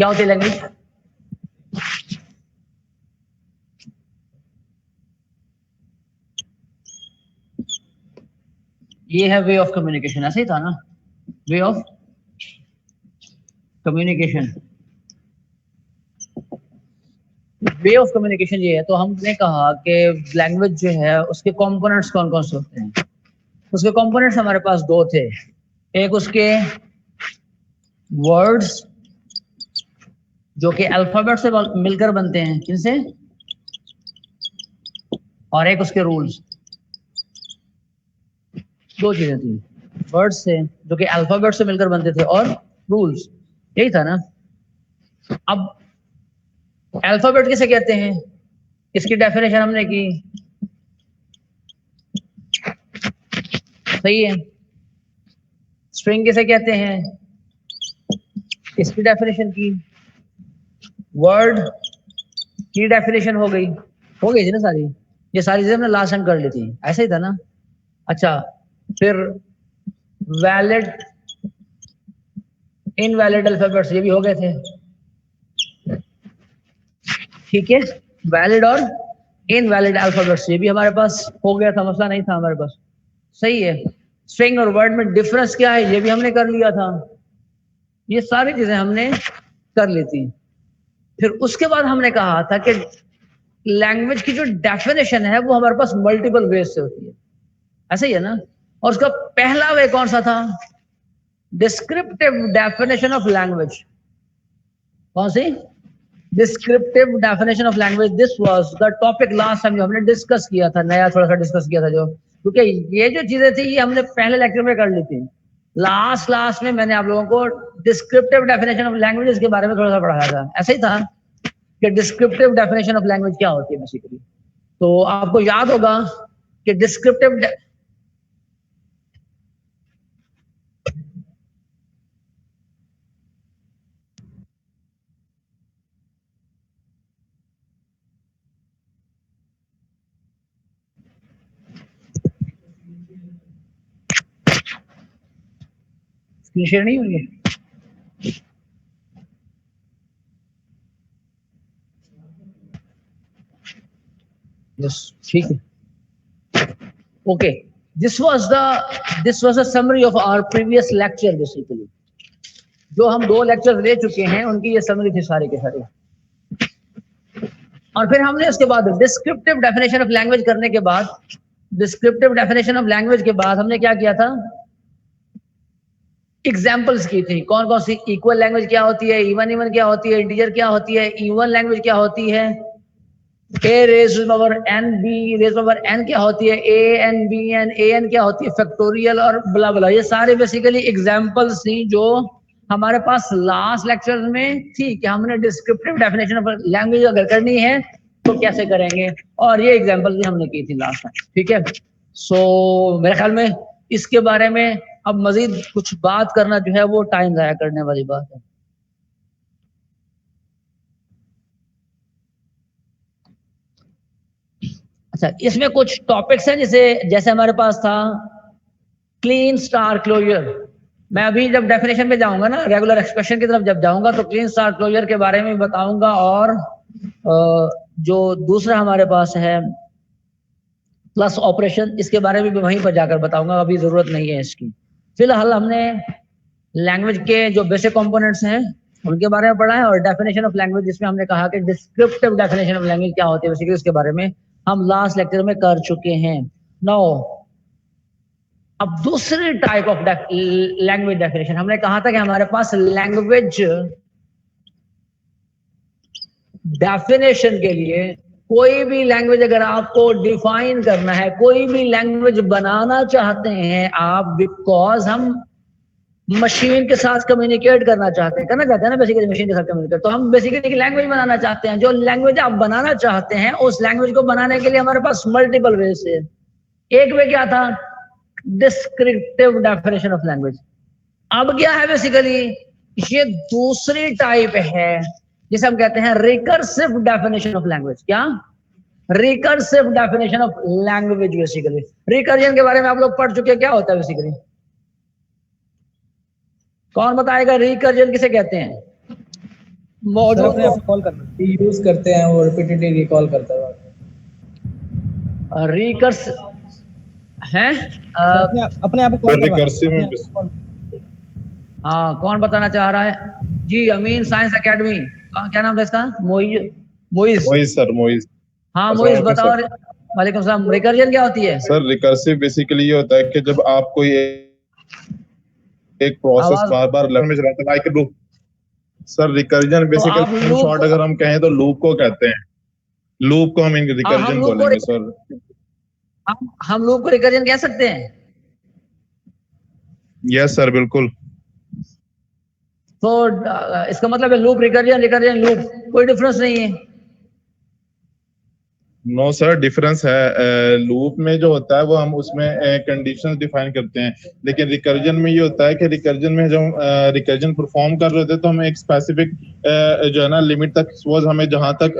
क्या होती है लैंग्वेज? ये है वे ऑफ कम्युनिकेशन, ऐसे ही था ना, way of communication. Way of communication ये है। तो हमने कहा कि लैंग्वेज जो है उसके कंपोनेंट्स कौन कौन से होते हैं। उसके कंपोनेंट्स हमारे पास दो थे, एक उसके वर्ड्स जो कि अल्फाबेट से मिलकर बनते हैं, किनसे, और एक उसके रूल्स। दो चीजें थी, वर्ड्स से जो कि अल्फाबेट से मिलकर बनते थे और रूल्स, यही था ना। अब अल्फाबेट किसे कहते हैं, इसकी डेफिनेशन हमने की, सही है। स्ट्रिंग किसे कहते हैं, इसकी डेफिनेशन की। वर्ड की डेफिनेशन हो गई थी ना सारी, ये सारी चीजें हमने लास्ट टाइम कर ली थी, ऐसा ही था ना। अच्छा, फिर वैलिड इनवैलिड अल्फाबेट्स ये भी हो गए थे, ठीक है। वैलिड और इनवैलिड अल्फाबेट्स ये भी हमारे पास हो गया था, मसला नहीं था हमारे पास, सही है। स्ट्रिंग और वर्ड में डिफरेंस क्या है ये भी हमने कर लिया था, ये सारी चीजें हमने कर ली थी। फिर उसके बाद हमने कहा था कि लैंग्वेज की जो डेफिनेशन है वो हमारे पास मल्टीपल वेज से होती है, ऐसा ही है ना। और उसका पहला वे कौन सा था, डिस्क्रिप्टिव डेफिनेशन ऑफ लैंग्वेज। कौन सी, descriptive definition of language. This was the topic last time जो हमने डिस्कस किया था, नया थोड़ा सा डिस्कस किया था जो, क्योंकि ये जो चीजें थी ये हमने पहले लेक्चर में कर ली थी। लास्ट में मैंने आप लोगों को डिस्क्रिप्टिव डेफिनेशन ऑफ लैंग्वेज के बारे में थोड़ा सा पढ़ाया था, ऐसा ही था कि डिस्क्रिप्टिव डेफिनेशन ऑफ लैंग्वेज क्या होती है बेसिकली। तो आपको याद होगा कि डिस्क्रिप्टिव स्क्रीन शेयर नहीं हुई है, यस ठीक है, okay. This was a summary of our previous lecture basically, जो हम 2 लेक्चर ले चुके हैं उनकी ये समरी थी सारे के सारे। और फिर हमने उसके बाद डिस्क्रिप्टिव डेफिनेशन ऑफ लैंग्वेज करने के बाद, डिस्क्रिप्टिव डेफिनेशन ऑफ लैंग्वेज के बाद हमने क्या किया था, एग्जाम्पल्स की थी। कौन कौन सी, इक्वल लैंग्वेज क्या होती है, इवन इवन क्या होती है, इंटीजर क्या होती है, इवन लैंग्वेज क्या होती है, A raise power N, B raise power N क्या होती है, A N B N, A N क्या होती है, फैक्टोरियल और ब्ला ब्ला। ये सारे बेसिकली एग्जाम्पल्स थी जो हमारे पास लास्ट लेक्चर में थी कि हमने डिस्क्रिप्टिव डेफिनेशन ऑफ लैंग्वेज अगर करनी है तो कैसे करेंगे, और ये एग्जाम्पल भी हमने की थी लास्ट टाइम, ठीक है। सो मेरे ख्याल में इसके बारे में अब मजीद कुछ बात करना जो है वो टाइम जाया करने वाली बात है। अच्छा, इसमें कुछ टॉपिक्स हैं जैसे हमारे पास था क्लीन स्टार क्लोजर। मैं अभी जब डेफिनेशन पे जाऊंगा ना, रेगुलर एक्सप्रेशन की तरफ जब जाऊंगा तो क्लीन स्टार क्लोजर के बारे में बताऊंगा, और जो दूसरा हमारे पास है प्लस ऑपरेशन, इसके बारे में भी वहीं पर जाकर बताऊंगा, अभी जरूरत नहीं है इसकी। फिलहाल हमने लैंग्वेज के जो बेसिक कंपोनेंट्स हैं उनके बारे में पढ़ा है, और डेफिनेशन ऑफ लैंग्वेज जिसमें हमने कहा कि डिस्क्रिप्टिव डेफिनेशन ऑफ लैंग्वेज क्या होती है बेसिकली, उसके बारे में हम लास्ट लेक्चर में कर चुके हैं। नाउ अब दूसरी टाइप ऑफ लैंग्वेज डेफिनेशन, हमने कहा था कि हमारे पास लैंग्वेज डेफिनेशन के लिए कोई भी लैंग्वेज अगर आपको डिफाइन करना है, कोई भी लैंग्वेज बनाना चाहते हैं आप, बिकॉज हम मशीन के साथ कम्युनिकेट करना चाहते हैं ना बेसिकली, मशीन के साथ कम्युनिकेट, तो हम बेसिकली एक लैंग्वेज बनाना चाहते हैं। जो लैंग्वेज आप बनाना चाहते हैं उस लैंग्वेज को बनाने के लिए हमारे पास मल्टीपल वेज है। एक वे क्या था, डिस्क्रिप्टिव डेफिनेशन ऑफ लैंग्वेज। अब क्या है बेसिकली, ये दूसरी टाइप है जिसे हम कहते हैं रिकर्सिव डेफिनेशन ऑफ लैंग्वेज। क्या, recursive definition of language. Basically recursion के बारे में आप लोग पढ़ चुके हैं, क्या होता है बेसिकली, कौन बताएगा रिकर्जन किसे कहते हैं? मौजूद अपने आप कॉल करना यूज करते हैं, वो रिपीटेडली रिकॉल करता है रिकर्स हैं अपने आप कॉल रिकर्सिव में हाँ, कौन बताना चाह रहा है? जी, अमीन साइंस एकेडमी, क्या नाम था इसका? मोइज सर, मोइज। हाँ मोइज, बताओ। वालेकुम सलाम। रिकर्जन क्या होती है सर? रिकर्सिव बेसिकली ये होता है कि जब आप कोई एक प्रोसेस बार बार लर्न में चलाते हैं। Sir recursion basically in short अगर हम कहें तो लूप को कहते हैं। लूप को हम रिकर्जन बोलेंगे सर। हम लूप को रिकर्जन कह सकते हैं? यस सर, बिल्कुल। तो इसका मतलब है लूप रिकर्जन, रिकर्जन लूप, कोई डिफरेंस नहीं है? नो सर, डिफरेंस है। लूप में जो होता है वो हम उसमें कंडीशंस डिफाइन करते हैं, लेकिन रिकर्जन में ये होता है कि रिकर्जन में जब रिकर्जन परफॉर्म कर रहे होते हैं तो हमें एक स्पेसिफिक जो है ना लिमिट तक, सपोज हमें जहां तक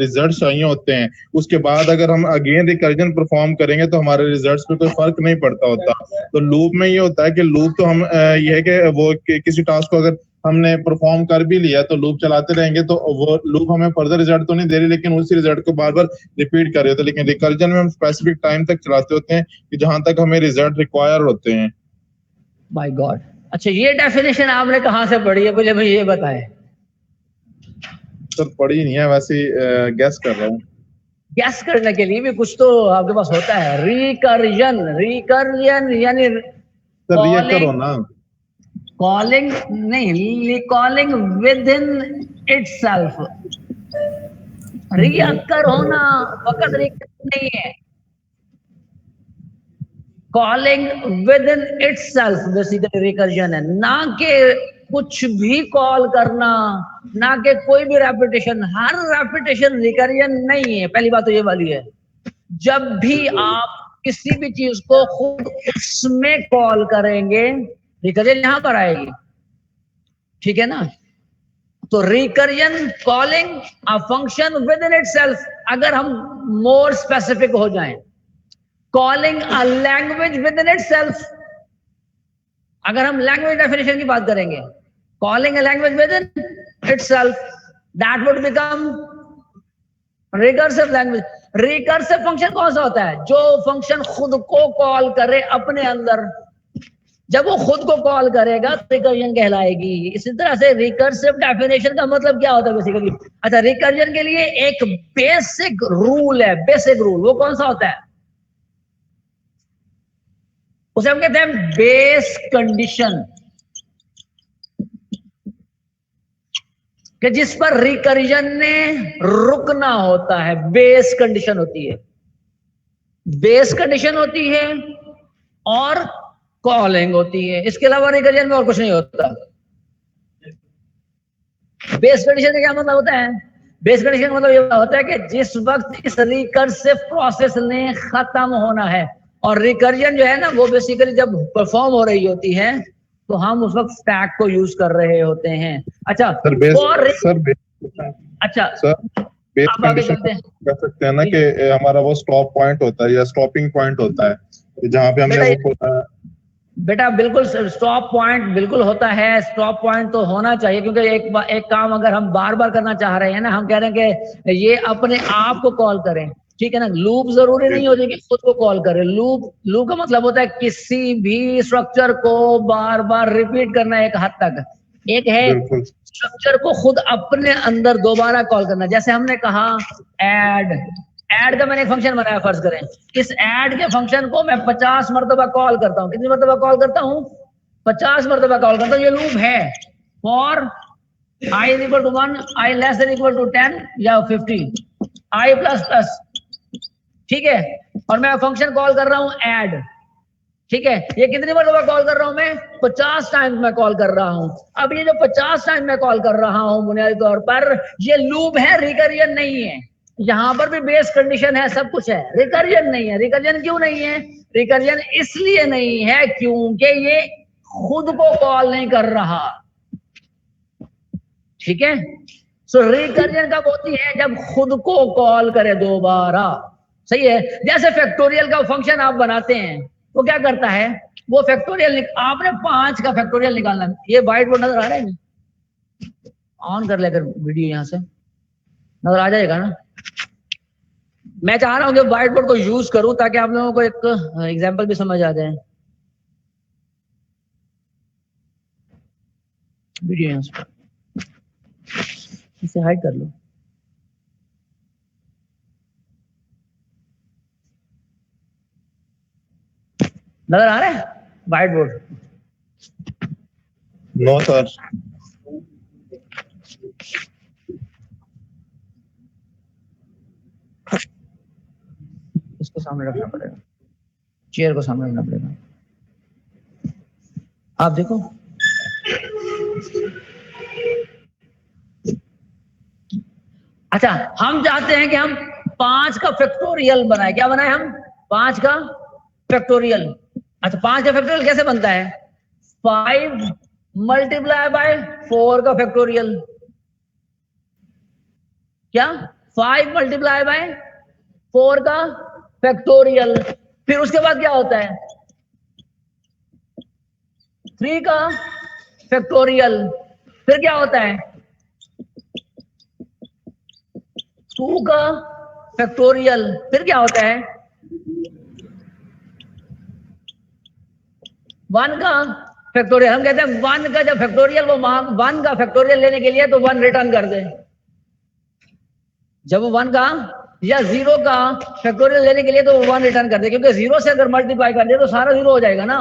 रिजल्ट चाहिए होते हैं, उसके बाद अगर हम अगेन रिकर्जन परफॉर्म करेंगे तो हमारे रिजल्ट्स पे कोई फर्क नहीं पड़ता होता। तो लूप में ये होता है कि लूप तो हम ये है कि वो किसी टास्क को अगर हमने परफॉर्म कर भी लिया तो लूप चलाते रहेंगे तो वो लूप हमें फर्दर रिजल्ट तो नहीं दे रही, लेकिन उसी रिजल्ट को बार बार रिपीट कर रहे होते हैं। लेकिन रिकर्जन में हम स्पेसिफिक टाइम तक चलाते होते हैं कि जहां तक हमें रिजल्ट रिक्वायर होते हैं। My God. अच्छा, ये डेफिनेशन आपने कहाँ से पढ़ी है, मुझे ये बताएं। सर पढ़ी नहीं है, वैसे गैस कर रहा हूँ। गैस करने के लिए भी कुछ तो आपके पास होता है। रिकर्जन, रिकर्जन यानी सर रिएक्टर हो ना? कॉलिंग नहीं, calling with in itself. Reactor होना फकत रिकर्जन नहीं है, calling with in itself basically recursion है। ना कि कुछ भी कॉल करना, ना कि कोई भी रेपिटेशन, हर रेपिटेशन रिकर्जन नहीं है। पहली बात तो ये वाली है। जब भी आप किसी भी चीज को खुद उसमें कॉल करेंगे, रिकर्जन यहां पर आएगी, ठीक है ना? तो recursion calling a function with in itself. अगर हम मोर स्पेसिफिक हो जाएं, calling a language with in itself. अगर हम लैंग्वेज डेफिनेशन की बात करेंगे, calling a language with in itself, that would become recursive language. Recursive function कौन सा होता है? जो फंक्शन खुद को कॉल करे अपने अंदर। जब वो खुद को कॉल करेगा तो रिकर्जन कहलाएगी। इसी तरह से रिकर्सिव डेफिनेशन का मतलब क्या होता है बेसिकली? अच्छा, रिकर्जन के लिए एक बेसिक रूल है, बेसिक रूल। वो कौन सा होता है? उसे हम कहते हैं बेस कंडीशन, कि जिस पर रिकर्जन ने रुकना होता है। बेस कंडीशन होती है, बेस कंडीशन होती है और कॉलिंग होती है। इसके अलावा रिकर्जन में और कुछ नहीं होता। बेस कंडीशन का क्या मतलब होता है? बेस कंडीशन का मतलब ये होता है कि जिस वक्त इस रिकर्सिव प्रोसेस ने खत्म होना है, और रिकर्जन जो है ना वो बेसिकली जब परफॉर्म हो रही होती है तो हम उस वक्त स्टैक को यूज कर रहे होते हैं। अच्छा सर बेस अच्छा सर बेस कंडीशन कह सकते हैं ना कि हमारा वो स्टॉप पॉइंट होता है या स्टॉपिंग पॉइंट होता है जहां पे हमने वो बेटा बिल्कुल स्टॉप पॉइंट बिल्कुल होता है। स्टॉप पॉइंट तो होना चाहिए, क्योंकि एक काम अगर हम बार बार करना चाह रहे हैं ना, हम कह रहे हैं कि ये अपने आप को कॉल करें, ठीक है ना? लूप जरूरी नहीं होती कि खुद को कॉल करे। लूप का मतलब होता है किसी भी स्ट्रक्चर को बार बार रिपीट करना एक हद तक। एक है स्ट्रक्चर को खुद अपने अंदर दोबारा कॉल करना। जैसे हमने कहा ऐड का मैंने एक फंक्शन बनाया, फर्ज करें इस ऐड के फंक्शन को मैं 50 मरतबा कॉल करता हूं। कितनी मरतबा कॉल करता हूं? 50 मरतबा कॉल करता हूं। ये लूप है for i is equal to 1, i less than equal to 10 या 50, i प्लस प्लस, ठीक है? और मैं फंक्शन कॉल कर रहा हूं ऐड, ठीक है? ये कितनी मरतबा कॉल कर रहा हूं मैं? 50 टाइम मैं कॉल कर रहा हूं। अब ये जो 50 टाइम मैं कॉल कर रहा हूं बुनियादी तौर पर ये लूप है, रिकर्जन नहीं है। यहां पर भी बेस कंडीशन है, सब कुछ है, रिकर्जन नहीं है। रिकर्जन क्यों नहीं है? रिकर्जन इसलिए नहीं है क्योंकि ये खुद को कॉल नहीं कर रहा, ठीक है? सो रिकर्जन कब होती है? जब खुद को कॉल करे दोबारा, सही है? जैसे फैक्टोरियल का फंक्शन आप बनाते हैं, वो क्या करता है? वो फैक्टोरियल आपने 5 का फैक्टोरियल निकालना। ये व्हाइट बोर्ड नजर आ रहा है? ऑन कर लेकर वीडियो यहाँ से नजर आ जाएगा ना। मैं चाह रहा हूँ कि व्हाइट बोर्ड को यूज करूं ताकि आप लोगों को एक एग्जांपल भी समझ आ जाए। वीडियो यहाँ से इसे हाइड कर लो। नजर आ रहा है व्हाइट बोर्ड? No sir. इसको सामने रखना पड़ेगा, चेयर को सामने रखना पड़ेगा। आप देखो अच्छा, हम चाहते हैं कि हम 5 का फैक्टोरियल बनाए। क्या बनाए हम? 5 का फैक्टोरियल। अच्छा, 5 का फैक्टोरियल कैसे बनता है? 5 मल्टीप्लाई बाय 4 का फैक्टोरियल। क्या? 5 मल्टीप्लाई बाय 4 का फैक्टोरियल। फिर उसके बाद क्या होता है? 3 का फैक्टोरियल। फिर क्या होता है? 2 का फैक्टोरियल। फिर क्या होता है? 1 का फैक्टोरियल। हम कहते हैं 1 का जब फैक्टोरियल, वो 1 का फैक्टोरियल लेने के लिए तो 1 रिटर्न कर दे। जब वो 1 का या 0 का फैक्टोरियल लेने के लिए तो 1 रिटर्न कर दे, क्योंकि 0 से अगर मल्टीप्लाई कर दे तो सारा 0 हो जाएगा ना।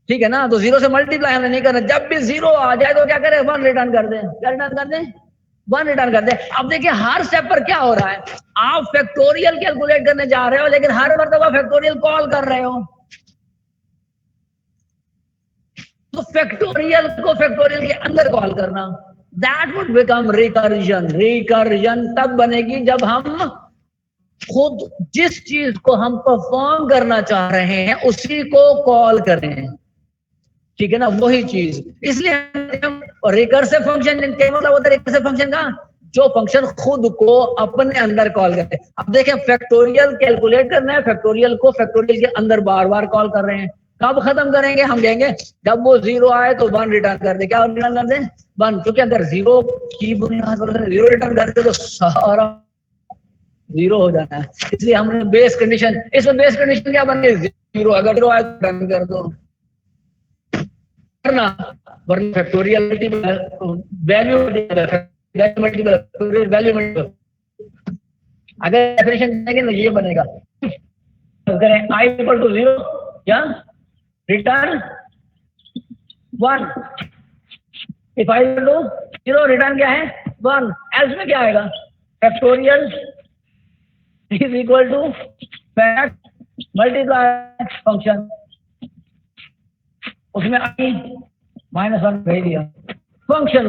ठीक है ना? तो 0 से मल्टीप्लाई हमने नहीं करना। जब भी 0 आ जाए तो क्या करे? 1 रिटर्न कर दे। क्या रिटर्न कर दे? 1 रिटर्न कर दे। अब देखिए हर स्टेप पर क्या हो रहा है, आप फैक्टोरियल कैलकुलेट करने जा रहे हो लेकिन हर मर्तबा फैक्टोरियल कॉल कर रहे हो। तो फैक्टोरियल को फैक्टोरियल के अंदर कॉल करना, that would become recursion. Recursion तब बनेगी जब हम खुद जिस चीज को हम परफॉर्म करना चाह रहे हैं उसी को कॉल करें। ठीक है ना? वही चीज। इसलिए रिकर्सिव फंक्शन क्या मतलब होता है? रिकर्सिव फंक्शन का जो फंक्शन खुद को अपने अंदर कॉल करते हैं। अब देखें, फैक्टोरियल कैलकुलेट करना है, फैक्टोरियल को फैक्टोरियल के अंदर बार बार कॉल कर रहे हैं। कब खत्म करेंगे? हम कहेंगे जब वो 0 आए तो 1 रिटर्न कर दे। क्या रिटर्न कर दे? 1। क्योंकि अगर 0 की बुनियाद पर 0 रिटर्न कर दे तो सारा 0 हो जाना है। इसलिए हमने बेस कंडीशन, इसमें बेस कंडीशन क्या बन गई? 0। अगर 0 आए तो रिटर्न कर दो, वरना फैक्टोरियल वैल्यू मल्टीपल। अगर डेफिनेशन देंगे तो ये बनेगा, करें i इक्वल टू 0 या return 1। If i equal to 0 return क्या है? 1। एल्स में क्या आएगा? Factorial is equal to fact multiply function, उसमें i -1 भेज दिया function.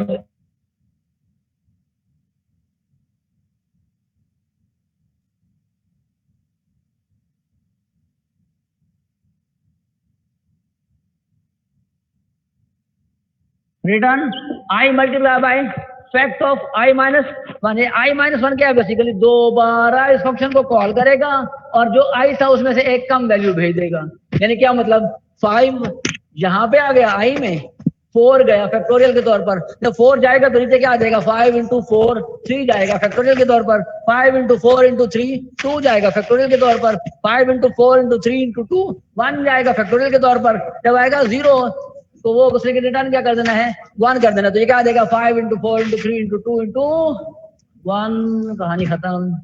Return i multiply by fact of i -1। i -1 क्या है? बेसिकली दोबारा इस फंक्शन को कॉल करेगा और जो i था उसमें से एक कम वैल्यू भेज देगा। यानी क्या मतलब? 5 यहां पे आ गया i में, 4 गया फैक्टोरियल के तौर पर। जब 4 जाएगा तो नीचे क्या आ जाएगा? 5 × 4 3 जाएगा फैक्टोरियल के तौर पर। 5 × 4 × 3 2 जाएगा फैक्टोरियल के तौर पर। 5 × 4 × 3 × 2 1 जाएगा फैक्टोरियल के तौर पर। जब आएगा 0 तो वो उसे रिटर्न क्या कर देना है? 1 कर देना। तो ये क्या आ जाएगा? 5 × 4 × 3 × 2 × 1। कहानी खत्म।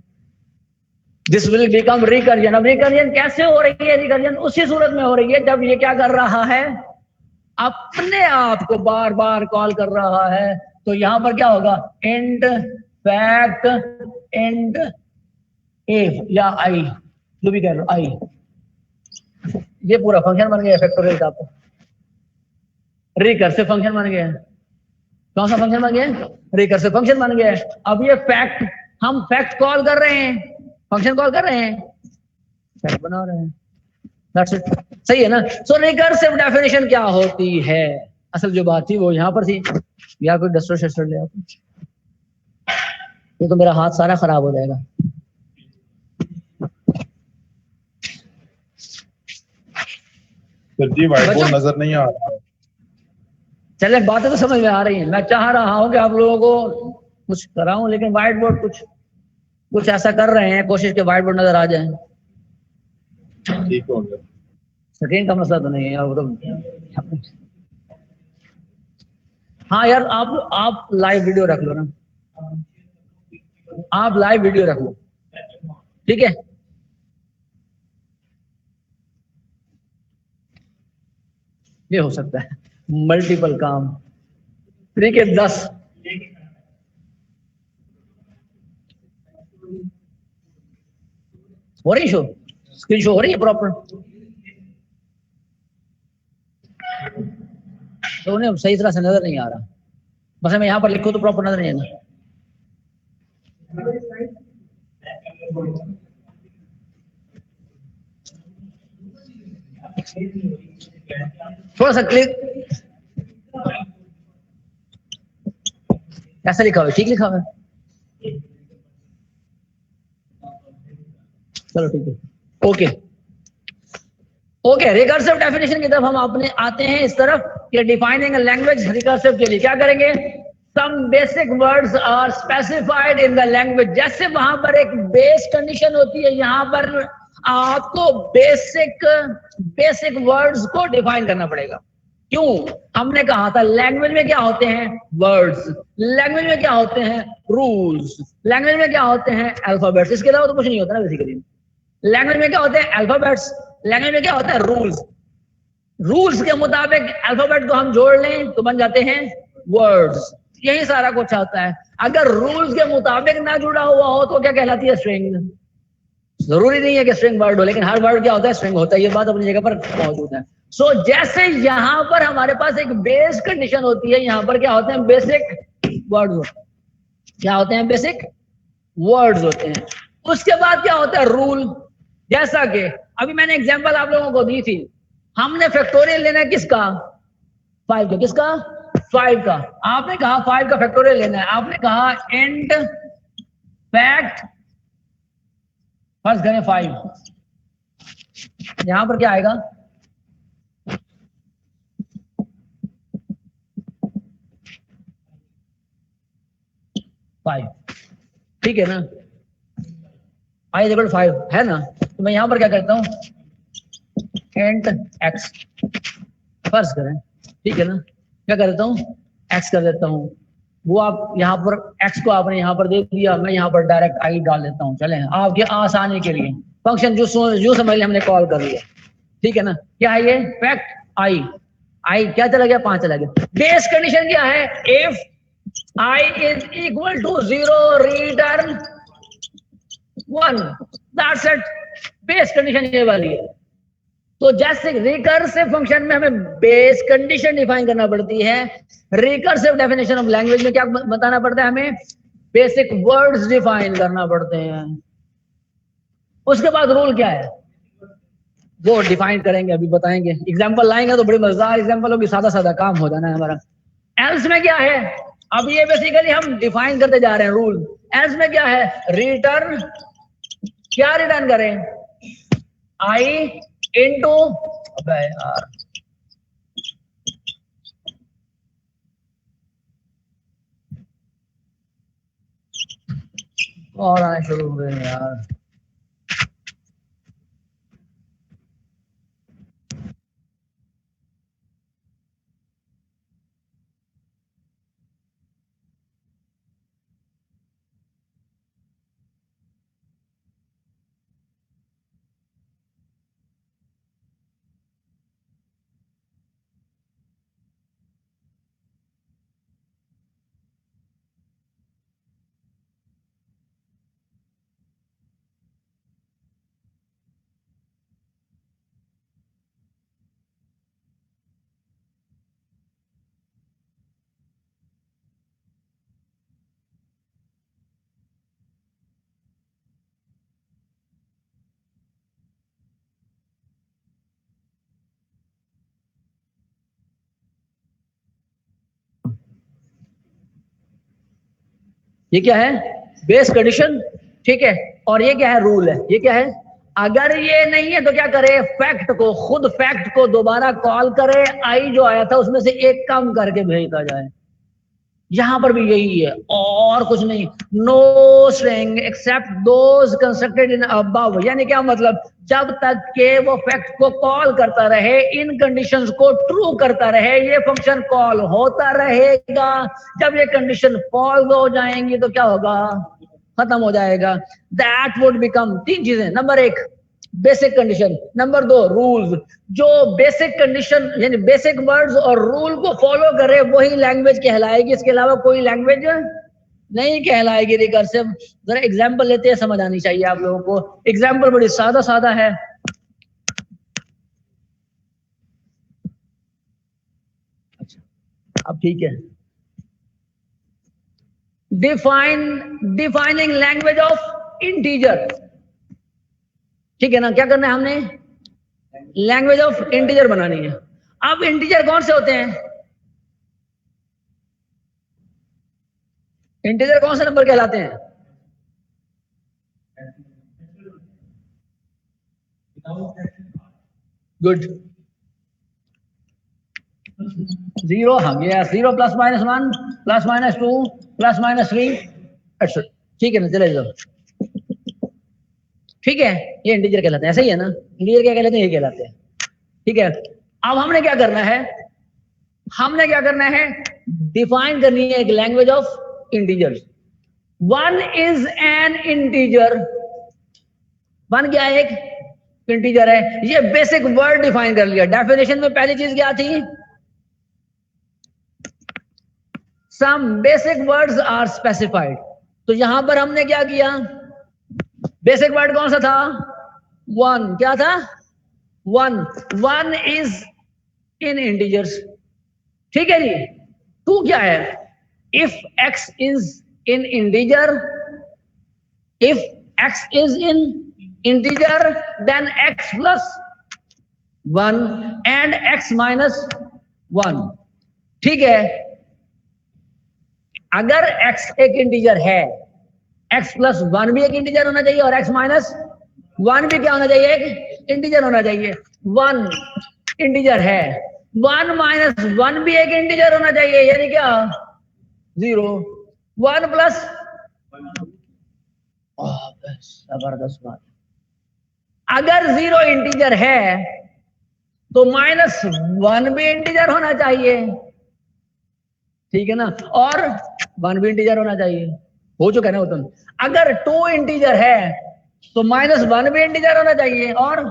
This will become recursion. अब रिकर्जन कैसे हो रही है? रिकर्जन उसी सूरत में हो रही है जब ये क्या कर रहा है? अपने आप को बार बार कॉल कर रहा है। तो यहां पर क्या होगा? इंट फैक्ट इंट ए या आई, जो भी कह लो आई। ये पूरा फंक्शन बन गया फैक्टोरियल का। आपको रिकर्सिव फंक्शन बन गया। कौन सा फंक्शन बन गया? रिकर्सिव फंक्शन बन गया। अब ये फैक्ट, हम फैक्ट कॉल कर रहे हैं, फंक्शन कॉल कर रहे हैं, फैक्ट बना रहे हैं। That's it. सही है ना? सो रिकर्सिव डेफिनेशन क्या होती है? असल जो बात थी वो यहां पर थी। या कोई डस्टर शस्टर ले आओ, ये तो मेरा हाथ सारा खराब हो जाएगा। सर जी व्हाइट बोर्ड नजर नहीं आ रहा। चले, बातें तो समझ में आ रही हैं। मैं चाह रहा हूं कि आप लोगों को कुछ कराऊं, लेकिन व्हाइट बोर्ड कुछ ऐसा कर रहे हैं, कोशिश के व्हाइट बोर्ड नजर आ जाए। ठीक हो गया। स्क्रीन का मसला तो नहीं है यार, वो तो हाँ यार, आप लाइव वीडियो रख लो ना, आप लाइव वीडियो रख लो, ठीक है। ये हो सकता है मल्टीपल काम, ठीक है। 10 हो रही शो, स्क्रीन शो हो रही है प्रॉपर, तो उन्हें सही तरह से नजर नहीं आ रहा। बस मैं यहाँ पर लिखूं तो प्रॉपर नजर नहीं आएगा। थोड़ा सा क्लिक, कैसा लिखा हुआ है? ठीक लिखा हुआ है? चलो ठीक है, ओके ओके। रिकर्सिव डेफिनेशन की तरफ हम अपने आते हैं इस तरफ कि डिफाइनिंग लैंग्वेज रिकर्सिव के लिए क्या करेंगे। Some basic words are specified in the language. जैसे वहां पर एक बेस कंडीशन होती है, यहाँ पर आपको बेसिक वर्ड्स को डिफाइन करना पड़ेगा। क्यों? हमने कहा था लैंग्वेज में क्या होते हैं? वर्ड्स। लैंग्वेज में क्या होते हैं? रूल्स। लैंग्वेज में क्या होते हैं? अल्फाबेट्स। इसके अलावा तो कुछ नहीं होता ना बेसिकली। लैंग्वेज में क्या होते हैं? अल्फाबेट्स। लैंग्वेज में क्या होता है? रूल्स। रूल्स के मुताबिक अल्फाबेट को हम जोड़ लें तो बन जाते हैं वर्ड्स। यही सारा कुछ होता है। अगर रूल्स के मुताबिक ना जुड़ा हुआ हो तो क्या कहलाती है? स्ट्रिंग। जरूरी नहीं है कि स्ट्रिंग वर्ड हो, लेकिन हर वर्ड क्या होता है? स्ट्रिंग होता है। ये बात अपनी जगह पर मौजूद है। सो जैसे यहां पर हमारे पास एक बेस कंडीशन होती है, यहां पर क्या होते हैं? Basic words. क्या होते हैं? बेसिक वर्ड्स होते हैं। उसके बाद क्या होता है? रूल। जैसा कि अभी मैंने एग्जांपल आप लोगों को दी थी, हमने फैक्टोरियल लेना है किसका? 5 का। किसका? 5 का। आपने कहा 5 का फैक्टोरियल लेना है, आपने कहा एंड फैक्ट फर्स्ट करें 5। यहां पर क्या आएगा? 5, ठीक है ना? आई इक्वल 5 है ना? तो मैं यहां पर क्या करता हूं? एंड एक्स फर्ज करें, ठीक है ना? क्या कर देता हूँ? एक्स कर देता हूँ। वो आप यहाँ पर एक्स को आपने यहाँ पर दे दिया, मैं यहाँ पर डायरेक्ट आई डाल देता हूँ। चले, आपके आसानी के लिए फंक्शन जो समझ लिया हमने कॉल कर लिया, ठीक है ना? क्या है ये? Fact I. आई क्या चला गया? 5 चला गया। बेस कंडीशन क्या है? If I is equal to 0 return 1। That's it. Base condition ये वाली है। तो जैसे रिकर्सिव फंक्शन में हमें बेस कंडीशन डिफाइन करना पड़ती है, रिकर्सिव डेफिनेशन ऑफ लैंग्वेज में क्या बताना पड़ता है? हमें बेसिक वर्ड्स डिफाइन करना पड़ते हैं। उसके बाद रूल क्या है वो डिफाइन करेंगे, अभी बताएंगे। एग्जांपल लाएंगे तो बड़ी मजेदार एग्जांपल होगी, सादा सादा काम हो जाना है हमारा। एल्स में क्या है? अब ये बेसिकली हम डिफाइन करते जा रहे हैं रूल। एल्स में क्या है? रिटर्न। क्या रिटर्न करें? आई इंटू, अबे यार और आने शुरू हो गए यार। ये क्या है? बेस कंडीशन, ठीक है। और ये क्या है? रूल है। ये क्या है? अगर ये नहीं है तो क्या करे, फैक्ट को, खुद फैक्ट को दोबारा कॉल करे, आई जो आया था उसमें से एक कम करके भेजता जाए। यहां पर भी यही है और कुछ नहीं। No string except those constructed in above, यानी क्या मतलब, जब तक के वो फैक्ट को कॉल करता रहे, इन कंडीशंस को ट्रू करता रहे, ये फंक्शन कॉल होता रहेगा। जब ये कंडीशन फॉल्स हो जाएंगी तो क्या होगा, खत्म हो जाएगा। दैट वुड बिकम, तीन चीजें, नंबर एक बेसिक कंडीशन, नंबर दो रूल्स। जो बेसिक कंडीशन यानी बेसिक वर्ड्स और रूल को फॉलो करे वही लैंग्वेज कहलाएगी, इसके अलावा कोई लैंग्वेज नहीं कहलाएगी रिकर्सिव। जरा एग्जांपल लेते हैं, समझ आनी चाहिए आप लोगों को। एग्जांपल बड़ी सादा सादा है। अच्छा अब ठीक है, डिफाइनिंग लैंग्वेज ऑफ इंटीजर, ठीक है ना। क्या करना है हमने, लैंग्वेज ऑफ इंटीजर बनानी है। अब इंटीजर कौन से होते हैं, इंटीजर कौन से नंबर कहलाते हैं, गुड, जीरो, हाँ गया, 0 + -1 + -2 + -3, अच्छा ठीक है ना, चले जाओ। ठीक है, ये इंटीजर कहलाते हैं, ऐसा ही है ना, इंटीजर क्या कहलाते हैं, ये कहलाते हैं। ठीक है, अब हमने क्या करना है, हमने क्या करना है, डिफाइन करनी है एक language of integers. One is an integer, one क्या है, एक इंटीजर है। ये बेसिक वर्ड डिफाइन कर लिया। डेफिनेशन में पहली चीज क्या थी, some basic words are specified. तो यहां पर हमने क्या किया, बेसिक वर्ड कौन सा था, वन, क्या था, one, one is in integers, ठीक है जी। टू क्या है, if x is in integer, if x is in integer then x + 1 and x - 1, ठीक है। अगर x एक इंटीजर है, x + 1 भी एक इंटीजर होना चाहिए और x - 1 भी क्या होना चाहिए, एक इंटीजर होना चाहिए। 1 इंटीजर है, 1 - 1 भी एक इंटीजर होना चाहिए, यानी क्या, 0। 1 + जबरदस्त बात, अगर 0 इंटीजर है तो -1 भी इंटीजर होना चाहिए, ठीक है ना, और 1 भी इंटीजर होना चाहिए। हो चुका है ना उत्तम। अगर 2 इंटीजर है तो -1 भी इंटीजर होना चाहिए और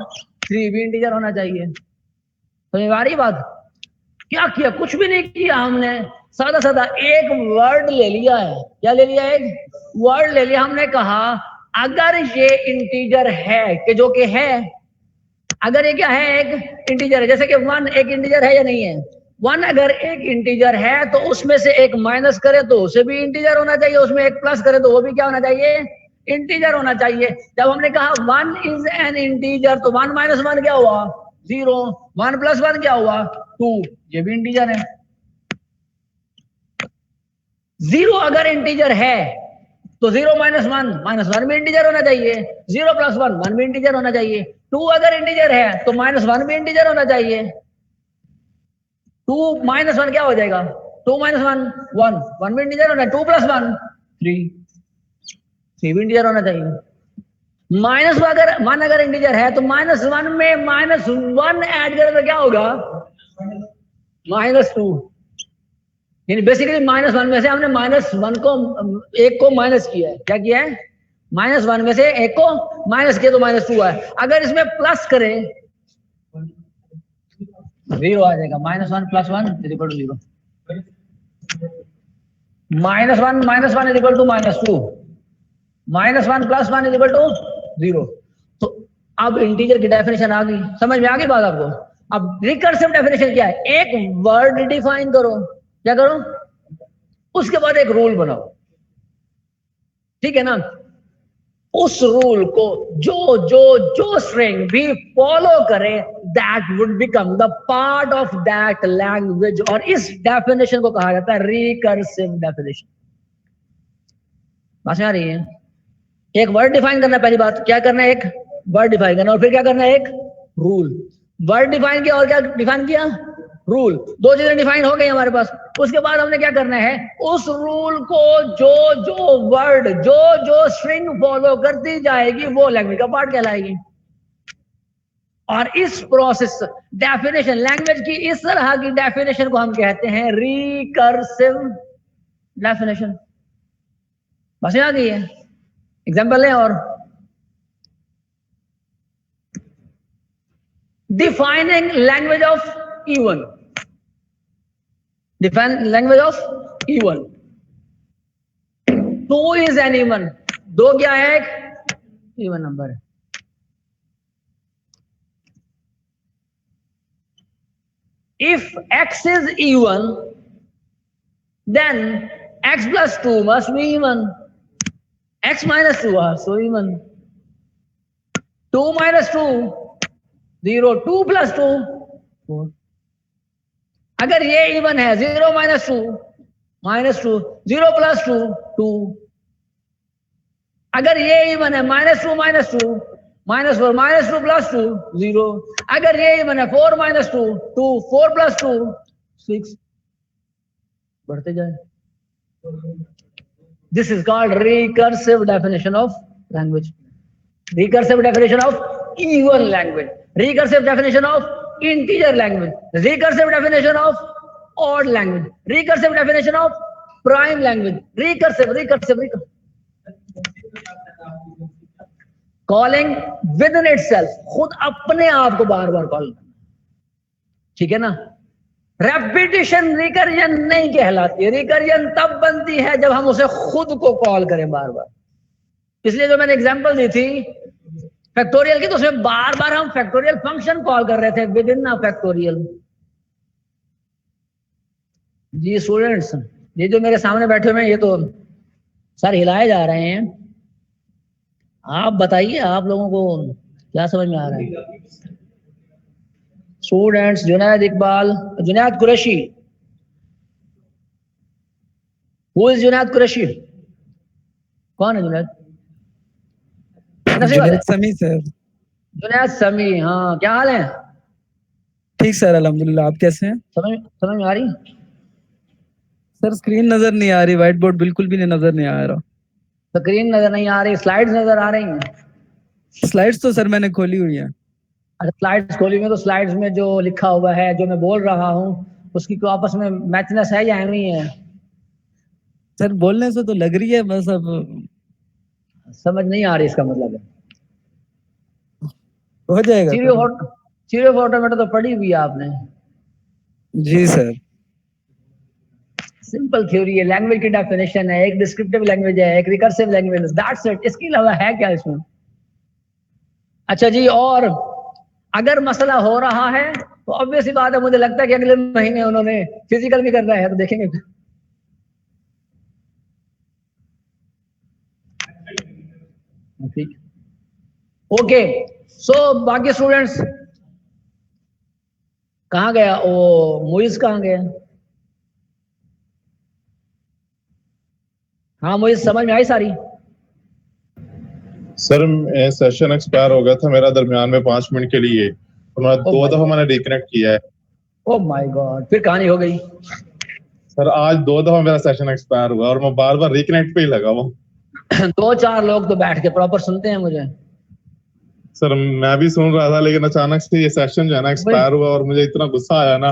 3 भी इंटीजर होना चाहिए। समझ आ रही बात, क्या किया, कुछ भी नहीं किया हमने, सादा सादा एक वर्ड ले लिया है। क्या ले लिया, एक वर्ड ले लिया। हमने कहा अगर ये इंटीजर है, कि जो कि है, अगर ये क्या है, एक इंटीजर है, जैसे कि 1 एक इंटीजर है या नहीं है, 1 अगर एक इंटीजर है तो उसमें से एक माइनस करे तो उसे भी इंटीजर होना चाहिए, उसमें एक प्लस करे तो वो भी क्या होना चाहिए, इंटीजर होना चाहिए। जब हमने कहा 1 इज एन इंटीजर तो 1 - 1 क्या हुआ, 0, 1 + 1 क्या हुआ, 2, ये भी इंटीजर है। 0 अगर इंटीजर है तो 0 - 1 -1 भी इंटीजर होना चाहिए, 0 + 1 1 भी इंटीजर होना चाहिए। 2 अगर इंटीजर है तो -1 भी इंटीजर होना चाहिए। 2 - 1 क्या हो जाएगा, 2 - 1 1, 1 भी इंटीजर होना है। 2 + 1 3, 3 भी इंटीजर होना चाहिए। -1 अगर इंटीजर है तो -1 में -1 ऐड करें तो क्या होगा, -2, यानी बेसिकली -1 में से हमने -1 को, एक को माइनस किया है। क्या किया है, -1 में से एक को माइनस किया तो -2 है। अगर इसमें प्लस करें 0 आ जाएगा, -1 + 1 = 0, -1 - 1 = -2, -1 + 1 = 0। तो अब इंटीजर की डेफिनेशन आ गई, समझ में आ गई बात आपको। अब रिकर्सिव डेफिनेशन क्या है, एक वर्ड डिफाइन करो, क्या करो, उसके बाद एक रूल बनाओ, ठीक है ना। उस रूल को जो जो जो स्ट्रिंग भी फॉलो करे that would become the part of that language, और इस डेफिनेशन को कहा जाता है रिकर्सिव डेफिनेशन। बात में आ रही है, एक वर्ड डिफाइन करना, पहली बात क्या करना है, एक वर्ड डिफाइन करना और फिर क्या करना है, एक रूल। वर्ड डिफाइन किया और क्या डिफाइन किया, रूल। दो चीजें डिफाइन हो गई हमारे पास। उसके बाद हमने क्या करना है, उस रूल को जो वर्ड जो स्ट्रिंग फॉलो करती जाएगी वो लैंग्वेज का पार्ट कहलाएगी। और इस प्रोसेस डेफिनेशन, लैंग्वेज की इस तरह की डेफिनेशन को हम कहते हैं रिकर्सिव डेफिनेशन। बस आ गई है, एग्जाम्पल है। और defining language of even, define language of even. 2 is an even, 2 क्या है, एक इवन नंबर है। If x is even, then x plus 2 must be even. X minus 2 also even. 2 minus 2, 0. 2 plus 2, 4. अगर ये इवन है, 0 minus 2, minus 2, 0 plus 2, 2. अगर ये even है, -2 minus 2, -4, -2 plus 2, 0. अगर ये इवन है, 4 minus 2, 2, 4 plus 2, 6. बढ़ते जाए। This is called recursive definition of language. Recursive definition of even language. Recursive definition of integer language. Recursive definition of odd language. Recursive definition of prime language. Recursive. Calling with in itself, खुद अपने आप को बार बार call करना, ठीक है ना। Repetition recursion नहीं कहलाती है। रिकर्जन तब बनती है जब हम उसे खुद को कॉल करें बार बार। इसलिए जो मैंने एग्जांपल दी थी फैक्टोरियल की, तो उसमें बार बार हम फैक्टोरियल फंक्शन कॉल कर रहे थे विद इन अ फैक्टोरियल। जी स्टूडेंट्स, ये जो मेरे सामने बैठे हुए हैं ये तो सर हिलाए जा रहे हैं। आप बताइए, आप लोगों को क्या समझ में आ रहा है? Students, Junaid Iqbal, Junaid Qureshi, who is Junaid Qureshi? कौन है जुनैद? जुनैद समी सर। जुनैद समी, हाँ क्या हाल है? ठीक सर, अल्हम्दुलिल्लाह। आप कैसे हैं? समझ में आ रही? सर स्क्रीन नजर नहीं आ रही, व्हाइट बोर्ड बिल्कुल भी नजर नहीं आ रहा। स्क्रीन नजर नहीं आ रही, स्लाइड्स नजर आ रही हैं? स्लाइड्स तो सर मैंने खोली हुई है। अच्छा, स्लाइड्स खोली में तो स्लाइड्स में जो लिखा हुआ है, जो मैं बोल रहा हूँ, उसकी को आपस में मैचनेस है या नहीं है? सर बोलने से तो लग रही है, बस अब समझ नहीं आ रही, इसका मतलब है हो जाएगा। सीरियो फॉर्मेट तो पढ़ी हुई है आपने? जी सर। सिंपल थ्योरी है, लैंग्वेज की डेफिनेशन है, एक डिस्क्रिप्टिव लैंग्वेज है, एक रिकर्सिव लैंग्वेज है, दैट्स इट। इसके अलावा है क्या इसमें? अच्छा जी, और अगर मसला हो रहा है तो ऑब्वियस ही बात है, मुझे लगता है कि अगले महीने उन्होंने फिजिकल भी करना है, तो देखेंगे। ठीक, ओके। सो बाकी स्टूडेंट्स कहाँ गया? ओ मुइज कहाँ गया? हाँ मुझे समझ में आई सारी। सर सेशन एक्सपायर हो गया था मेरा दरमियान में 5 मिनट के लिए, तो मैं 2 दफा मैंने रिकनेक्ट किया है। ओह माय गॉड, फिर कहानी हो गई? सर आज 2 दफा मेरा सेशन एक्सपायर हुआ और मैं बार बार रिकनेक्ट पे ही लगा हुआ। 2-4 लोग तो बैठ के प्रॉपर सुनते हैं मुझे। सर मैं भी सुन रहा था, लेकिन अचानक से ये सेशन जो है ना एक्सपायर हुआ और मुझे इतना गुस्सा आया ना।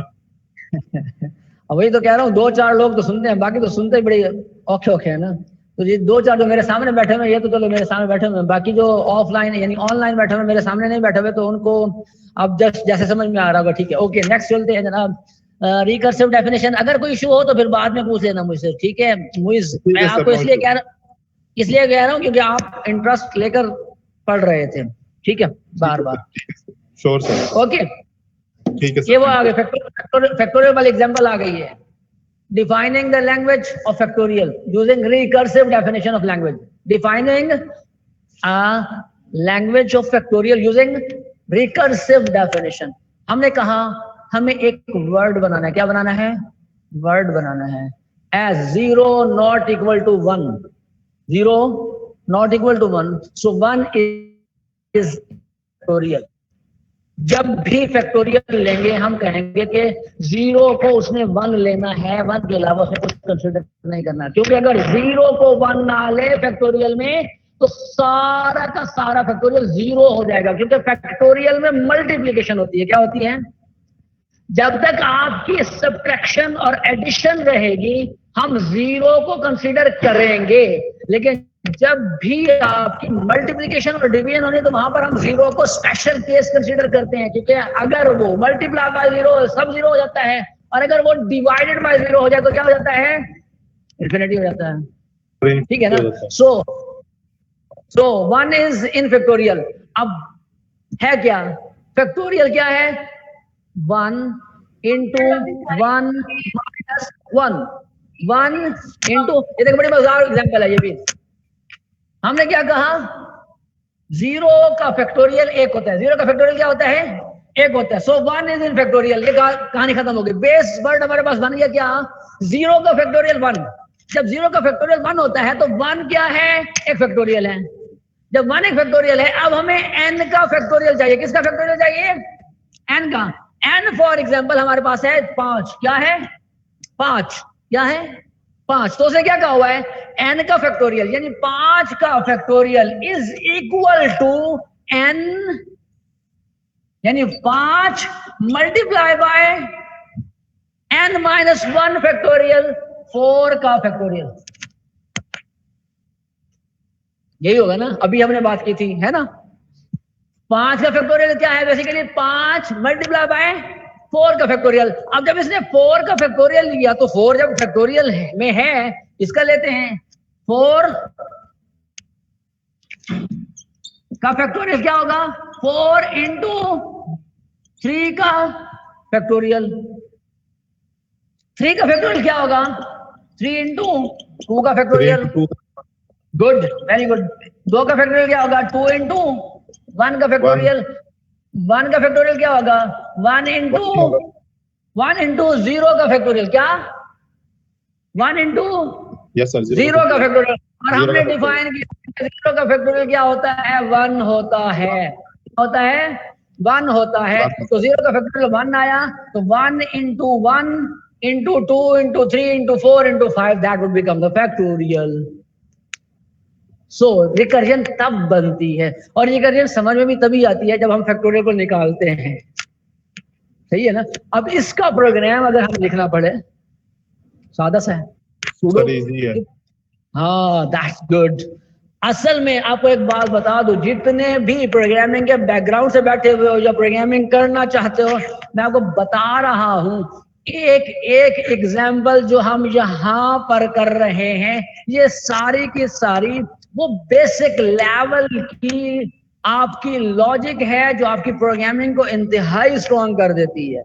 वही तो कह रहा हूँ, 2-4 लोग तो सुनते हैं, बाकी तो सुनते ही बड़े औखे है ना। तो ये 2-4 जो मेरे सामने बैठे हुए, ये तो चलो मेरे सामने बैठे हुए, बाकी जो ऑफलाइन यानी ऑनलाइन बैठे हुए, मेरे सामने नहीं बैठे हुए, तो उनको अब जस्ट जैसे समझ में आ रहा होगा। ठीक है, ओके, नेक्स्ट चलते हैं जनाब। रिकर्सिव डेफिनेशन, अगर कोई इशू हो तो फिर बाद में पूछ लेना मुझसे, ठीक है? मैं आपको इसलिए कह रहा हूँ क्योंकि आप इंटरेस्ट लेकर पढ़ रहे थे, ठीक है, बार बार। Sure sir. ओके, ठीक है। ये वो आ गए, फैक्टोरियल वाली एग्जांपल आ गई है। Defining the language of factorial using recursive definition of language. Defining a language of factorial using recursive definition. हमने कहा हमें एक वर्ड बनाना है। क्या बनाना है? वर्ड बनाना है। As 0 not equal to 1, 0 not equal to 1, so 1 is factorial. जब भी फैक्टोरियल लेंगे हम कहेंगे कि 0 को उसने 1 लेना है, 1 के अलावा उसे कुछ कंसिडर नहीं करना, क्योंकि अगर 0 को 1 ना ले फैक्टोरियल में तो सारा का सारा फैक्टोरियल 0 हो जाएगा, क्योंकि फैक्टोरियल में मल्टीप्लिकेशन होती है। क्या होती है? जब तक आपकी सब्ट्रैक्शन और एडिशन रहेगी हम 0 को कंसीडर करेंगे, लेकिन जब भी आपकी मल्टीप्लिकेशन और डिवीजन होनी तो वहां पर हम 0 को स्पेशल केस कंसीडर करते हैं, क्योंकि अगर वो मल्टीप्लाई बाय 0 सब 0 हो जाता है, और अगर वो डिवाइडेड बाय 0 हो जाए तो क्या हो जाता है? इन्फिनिटी हो जाता है। ठीक है ना? सो 1 इज इन फैक्टोरियल। अब है क्या फैक्टोरियल? क्या है? 1 into 1 minus 1, 1 into, ये देखो बड़ी मजेदार एग्जांपल है ये भी। हमने क्या कहा? 0 का फैक्टोरियल 1 होता है। 0 का फैक्टोरियल क्या होता है? 1 होता है। सो 1 इज इन फैक्टोरियल। ये कहानी खत्म हो गई। बेस वर्ड हमारे पास बन गया क्या? 0 का फैक्टोरियल 1। जब 0 का फैक्टोरियल 1 होता है तो 1 क्या है? एक फैक्टोरियल है। जब 1 एक फैक्टोरियल है, अब हमें n का फैक्टोरियल चाहिए। किसका फैक्टोरियल चाहिए? n का। n फॉर एग्जाम्पल हमारे पास है 5। क्या है? 5। क्या है? 5। तो उसे क्या कहा हुआ है? n का फैक्टोरियल, यानी 5 का factorial is equal to n, यानी 5 multiply by n minus 1 factorial, 4 का फैक्टोरियल। यही होगा ना? अभी हमने बात की थी, है ना? 5 का फैक्टोरियल क्या है? बेसिकली 5 मल्टीप्लाई बाय 4 का फैक्टोरियल। अब जब इसने 4 का फैक्टोरियल लिया तो 4 जब फैक्टोरियल में है, इसका लेते हैं 4 का फैक्टोरियल क्या होगा? 4 इंटू 3 का फैक्टोरियल। 3 का फैक्टोरियल क्या होगा? 3 इंटू 2 का फैक्टोरियल। Good, very good. 2 का फैक्टोरियल क्या होगा? 2 इंटू 1 का फैक्टोरियल। 1 का फैक्टोरियल क्या होगा? 1 इंटू 0 का फैक्टोरियल। क्या? 1 इंटू 0 का फैक्टोरियल। और हमने डिफाइन किया 0 का फैक्टोरियल क्या होता है? 1 होता है। होता है 1 होता है। तो 0 का फैक्टोरियल 1 आया, तो 1 into 1 into 2 into 3 into 4 into 5, that would become the factorial. So recursion तब बनती है, और रिकर्जन समझ में भी तभी आती है जब हम फैक्टोरियल को निकालते हैं। सही है ना? अब इसका प्रोग्राम अगर हम लिखना पड़े, सादा सा है, हाँ, दैट्स गुड। असल में आपको एक बात बता दूं, जितने भी प्रोग्रामिंग के बैकग्राउंड से बैठे हुए हो या प्रोग्रामिंग करना चाहते हो, मैं आपको बता रहा हूं, एक एक एग्जाम्पल जो हम यहां पर कर रहे हैं, ये सारी की सारी वो बेसिक लेवल की आपकी लॉजिक है जो आपकी प्रोग्रामिंग को इंतहाई स्ट्रॉन्ग कर देती है।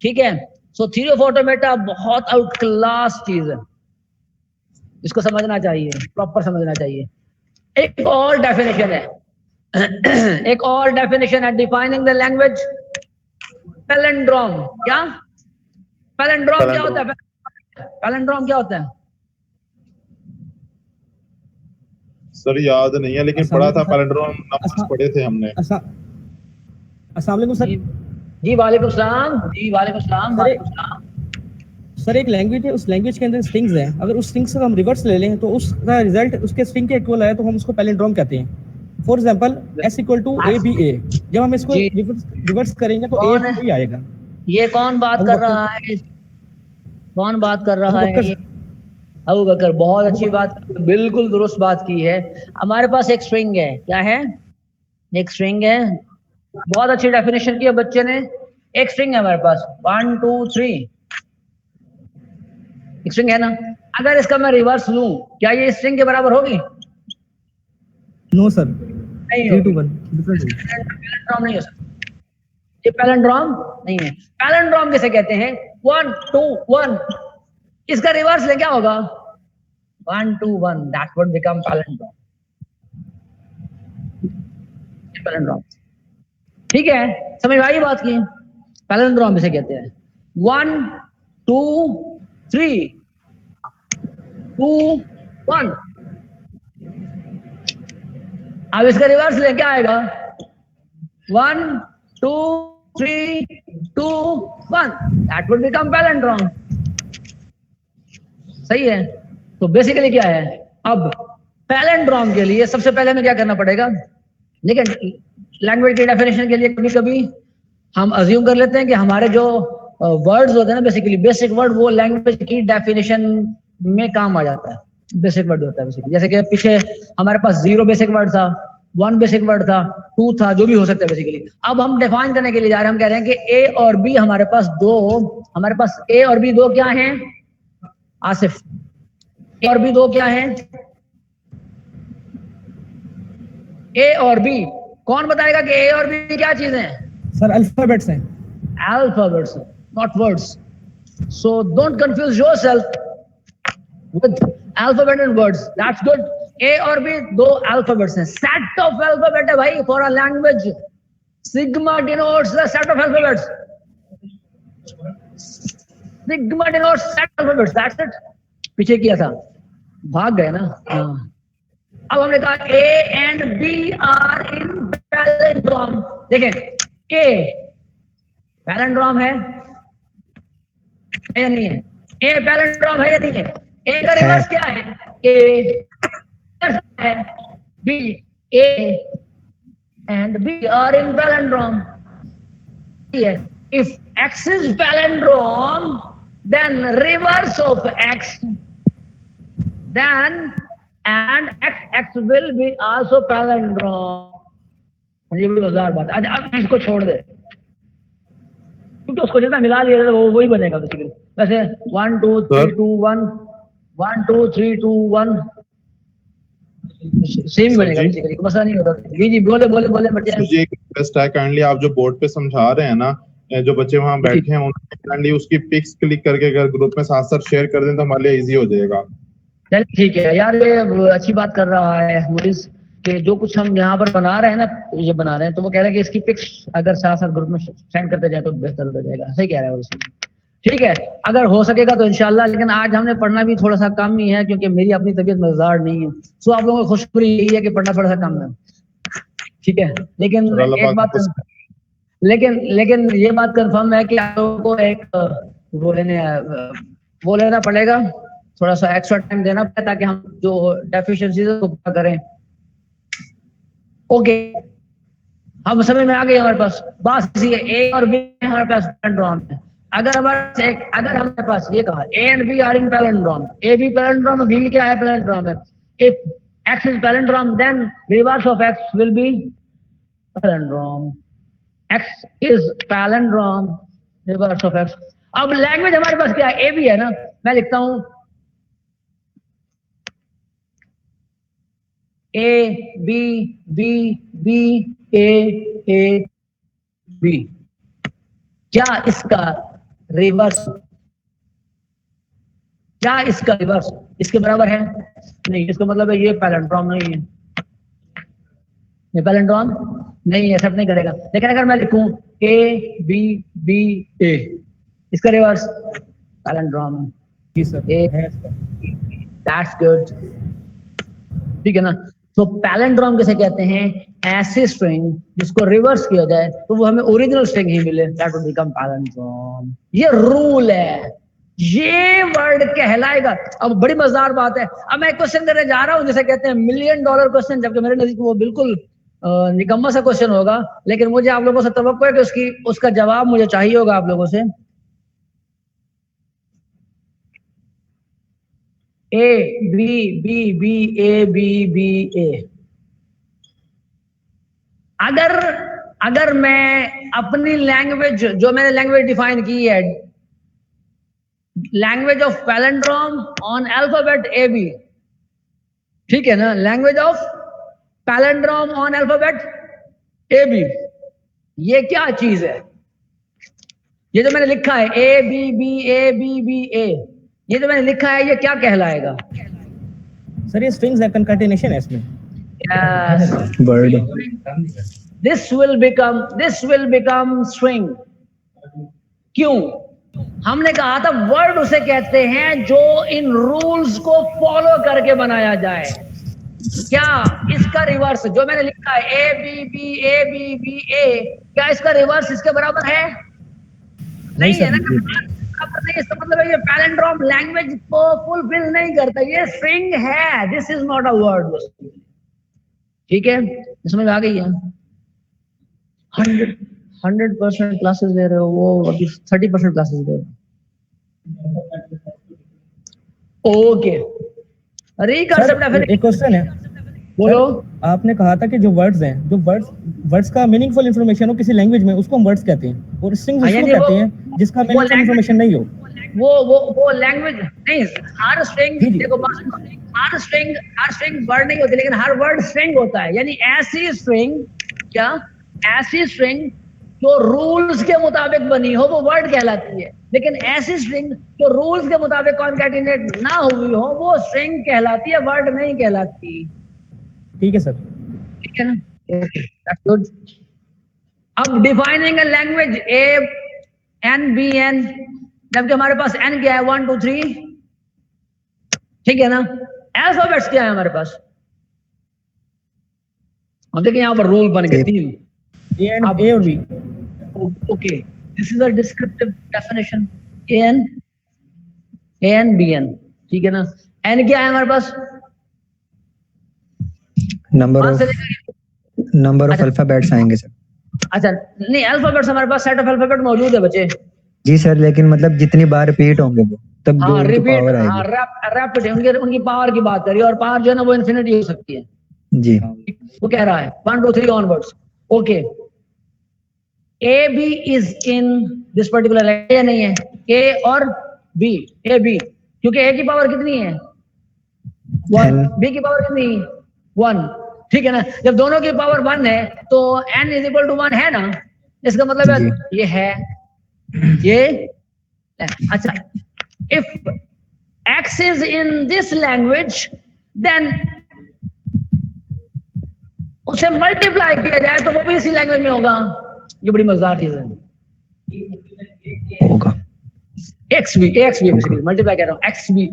ठीक है? सो थ्योरी ऑफ ऑटोमेटा बहुत आउट क्लास चीज है, इसको समझना चाहिए, प्रॉपर समझना चाहिए। एक और डेफिनेशन है एक और डेफिनेशन है डिफाइनिंग द लैंग्वेज, पैलिंड्रोम। क्या? पैलिंड्रोम क्या होता है? पैलिंड्रोम क्या होता है? सर याद नहीं है, लेकिन पढ़ा था पैलिंड्रोम, नंबर्स पढ़े थे हमने। अस्सलाम वालेकुम सर। जी वालेकुम सलाम। जी वालेकुम सलाम। वालेकुम सलाम। सर एक लैंग्वेज है, उस लैंग्वेज के अंदर स्ट्रिंग्स हैं, अगर उस स्ट्रिंग्स का हम रिवर्स ले लें तो उसका रिजल्ट उसके स्ट्रिंग के इक्वल आए तो हम उसको पैलिंड्रोम कहते हैं। For example s equal to a b a, जब हम इसको रिवर्स करेंगे तो a b आएगा। ये कौन बात कर रहा है? कौन बात कर रहा है? अबू बकर। बहुत अच्छी बात, बिल्कुल दुरुस्त बात की है। हमारे पास एक स्ट्रिंग है। क्या है? एक स्ट्रिंग है। बहुत अच्छी डेफिनेशन की है बच्चे ने। एक स्ट्रिंग है हमारे पास 1 2 3, स्ट्रिंग है ना? अगर इसका मैं रिवर्स लूं, क्या ये स्ट्रिंग के बराबर होगी? नो सर, नहीं होगी। पैलिंड्रोम नहीं हो सकता, ये पैलिंड्रोम नहीं है। पैलिंड्रोम किसे कहते हैं? 1 2 1, इसका रिवर्स ले क्या होगा? 1 2 1, that would become palindrome. Palindrome, ठीक है? समझ में आई बात की? पैलिंड्रोम इसे कहते हैं। 1 2 3 2 1, अब इसका रिवर्स ले क्या आएगा? 1 2 3 2 1 that would become palindrome. सही है। तो बेसिकली क्या है, अब पैलेंड्रोम के लिए सबसे पहले हमें क्या करना पड़ेगा, लेकिन लैंग्वेज की डेफिनेशन के लिए कभी कभी हम अज्यूम कर लेते हैं कि हमारे जो वर्ड्स होते हैं ना, बेसिकली बेसिक वर्ड, वो लैंग्वेज की डेफिनेशन में काम आ जाता है। बेसिक वर्ड होता है बेसिकली, जैसे कि पीछे हमारे पास 0 बेसिक वर्ड था, 1 बेसिक वर्ड था, 2 था, जो भी हो सकता है बेसिकली। अब हम डिफाइन करने के लिए जा रहे हैं, हम कह रहे हैं कि ए और बी हमारे पास ए और बी दो क्या हैं आसिफ, ए और बी दो क्या हैं, ए और बी, कौन बताएगा कि ए और बी क्या चीजें हैं? सर अल्फाबेट्स हैं। Alphabets, not words. So don't confuse yourself with alphabet and words. That's good. A और B दो alphabets हैं, set of alphabet है भाई for a language. Sigma denotes the set of alphabets. Sigma denotes set of alphabets. That's it. पीछे किया था, भाग गए ना। हाँ। अब हमने कहा A and B are in palindrome. देखें, A पैलेंड्रोम है या नहीं है? ए पैलेंड्रोम है या नहीं है? ए का रिवर्स क्या है? ए है, B, A and B are in palindrome. If x is palindrome then reverse of x, then and x will be also palindrome. ये भी मजेदार बात है। अब इसको छोड़ दे, क्योंकि उसको जितना मिला लिया वो वही बनेगा बेसिकली। वैसे 1 2 3 2 1 1 2 3 2 1 सेम बनेगा बेसिकली, मसला नहीं होता। जी बोले मुझे एक रिक्वेस्ट है, काइंडली आप जो बोर्ड पे समझा रहे हैं ना, जो बच्चे वहां बैठे हैं उन्हें काइंडली उसकी पिक्स क्लिक करके अगर ग्रुप में साथ साथ शेयर कर दें तो हमारे लिए इजी हो जाएगा। चल ठीक है यार, ये अच्छी बात कर रहा है मुरिस कि जो कुछ हम यहाँ पर बना रहे हैं ना, ये बना रहे हैं, तो वो कह रहे हैं कि इसकी पिक्स अगर साथ साथ ग्रुप में सेंड करते जाए तो बेहतर हो जाएगा। सही कह रहा है वो। ठीक है, अगर हो सकेगा तो इंशाल्लाह, लेकिन आज हमने पढ़ना भी थोड़ा सा कम ही है क्योंकि मेरी अपनी तबीयत मजेदार नहीं है। सो आप लोगों को खुशखबरी यही है कि पढ़ना थोड़ा सा कम है, ठीक है। लेकिन एक बात, लेकिन ये बात कंफर्म है कि आप लोगों को एक वो लेना पड़ेगा, थोड़ा सा एक्स्ट्रा टाइम देना पड़ेगा ताकि हम जो डेफिशिएंसीज को पूरा करें। ओके, हम समझ में आ गई हमारे पास बात इसी है। ए और बी हमारे पास पैलेंड्रोम है। अगर हमारे पास ये कहा A and B are in palindrome, A भी पैलेंड्रोम, बी क्या है पैलेंड्रोम है। If x is palindrome then reverse of x will be palindrome. X is palindrome, reverse of x. अब लैंग्वेज हमारे पास क्या है, ए बी है ना, मैं लिखता हूं A B B B A B. क्या इसका रिवर्स इसके बराबर है? नहीं, इसका मतलब है ये पैलेंड्रोम नहीं है, ये पैलेंड्रोम नहीं है, एक्सेप्ट नहीं करेगा। लेकिन अगर मैं लिखूं ए बी बी ए, इसका रिवर्स पैलेंड्रोम है। जी सर, दैट्स गुड, ठीक है ना। तो पैलेंड्रोम किसे कहते हैं? ऐसी स्ट्रिंग जिसको रिवर्स किया जाए तो वो हमें ओरिजिनल स्ट्रिंग ही मिले, दैट वुड बिकम पैलेंड्रोम। ये रूल है, ये वर्ड कहलाएगा। अब बड़ी मजेदार बात है, अब मैं एक क्वेश्चन करने जा रहा हूं जिसे कहते हैं $1 मिलियन क्वेश्चन, जबकि मेरे नजदीक वो बिल्कुल निकम्मा सा क्वेश्चन होगा, लेकिन मुझे आप लोगों से तवक्को है कि उसका जवाब मुझे चाहिए होगा आप लोगों से। A B B B A B B A. अगर मैं अपनी लैंग्वेज, जो मैंने लैंग्वेज डिफाइन की है, language of palindrome on alphabet A B, ठीक है ना, language of palindrome on alphabet A B, ये क्या चीज है? ये जो मैंने लिखा है A B B A B B A, ये जो मैंने लिखा है ये क्या कहलाएगा? सर ये स्ट्रिंग्स है, कंकैटिनेशन है इसमें। Yes. Word This will become string. क्यों? हमने कहा था वर्ड उसे कहते हैं जो इन रूल्स को फॉलो करके बनाया जाए। क्या इसका रिवर्स जो मैंने लिखा है A B B A B B A, क्या इसका रिवर्स इसके बराबर है? नहीं है ना, बराबर नहीं। इसका मतलब है ये पैलिंड्रोम लैंग्वेज को फुलफिल नहीं करता, ये स्ट्रिंग है, this is not a word. ठीक है, इसमें आ गई है। 100% क्लासेस दे रहे हो, वो अभी 30% क्लासेस दे रहे हो। Okay, recursive definition. एक क्वेश्चन है, बोलो। आपने कहा था कि जो वर्ड्स हैं, जो वर्ड्स का मीनिंगफुल इंफॉर्मेशन हो किसी लैंग्वेज में, उसको हम वर्ड्स कहते हैं, और स्ट्रिंग्स उसको कहते हैं जिसका मीनिंगफुल इंफॉर्मेशन नहीं हो। वो लैंग्वेज नहीं, हर स्ट्रिंग देखो, हर स्ट्रिंग वर्ड नहीं होती, लेकिन हर वर्ड स्ट्रिंग होता है। यानी ऐसी स्ट्रिंग, क्या ऐसी स्ट्रिंग जो रूल्स के मुताबिक बनी हो वो वर्ड कहलाती है, लेकिन ऐसी स्ट्रिंग जो रूल्स के मुताबिक कॉन्कैटिनेट ना हुई हो वो स्ट्रिंग कहलाती है, वर्ड नहीं कहलाती। ठीक है सर, ठीक है ना, दैट्स गुड। अब defining a language A N B N, जबकि हमारे पास एन क्या है, 1 2 3, ठीक है ना। अल्फाबेट्स क्या है हमारे पास, अब देखिए यहाँ पर रूल बन गए 3, ए और B. Okay, this is a descriptive definition, A N B N, ठीक है ना। एन क्या है हमारे पास, नंबर ऑफ अल्फाबेट्स आएंगे सर। अच्छा नहीं, अल्फाबेट्स हमारे पास सेट ऑफ अल्फाबेट मौजूद है बच्चे। जी सर, लेकिन मतलब जितनी बार रिपीट होंगे वो तब जो उनकी पावर आएगी। रैपिड उनकी पावर की बात करिए, और पावर जो है ना वो इन्फिनिटी हो सकती है जी। वो कह रहा है 1 2 3 onwards. Okay, A B is in this particular या नहीं है, ए और बी, ए बी, क्योंकि ए की पावर कितनी है 1, बी की पावर कितनी 1, ठीक है ना। जब दोनों की पावर 1 है तो n इज इक्वल टू 1 है ना, इसका मतलब है ये है, ये अच्छा। If x is in this language then उसे मल्टीप्लाई किया जाए तो वो भी इसी लैंग्वेज में होगा। ये बड़ी मजेदार चीज है, होगा XB बेसिकली मल्टीप्लाई कर रहा हूँ, XB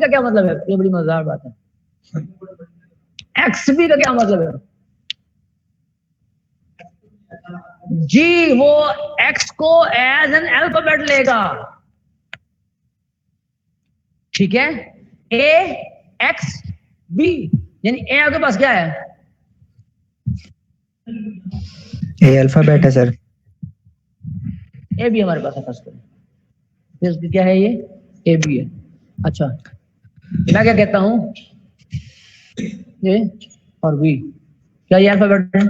का क्या मतलब है, ये बड़ी मजेदार बात है। XB का क्या मतलब है जी, वो X को एज एन अल्फाबेट लेगा, ठीक है। AXB यानी ए आपके पास क्या है, ए अल्फाबेट है सर। ए भी हमारे पास है, फर्स्ट फिर क्या है, ये ए भी है। अच्छा, मैं क्या कहता हूं, ए और बी, क्या ये अल्फाबेट है,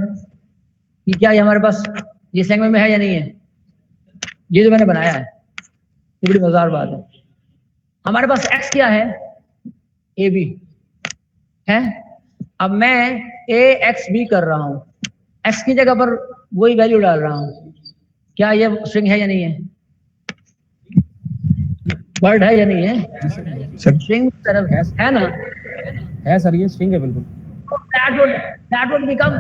ये क्या है हमारे पास, ये लैंग्वेज में है या नहीं है, ये जो मैंने बनाया है, ये बड़ी मजेदार बात है। हमारे पास एक्स क्या है, ए बी है। अब मैं ए एक्स बी कर रहा हूं, एक्स की जगह पर वही वैल्यू डाल रहा हूं, क्या ये स्ट्रिंग है या नहीं है, वर्ड है या नहीं है, स्ट्रिंग तरफ है ना, है सर, ये स्ट्रिंग है बिल्कुल। that would become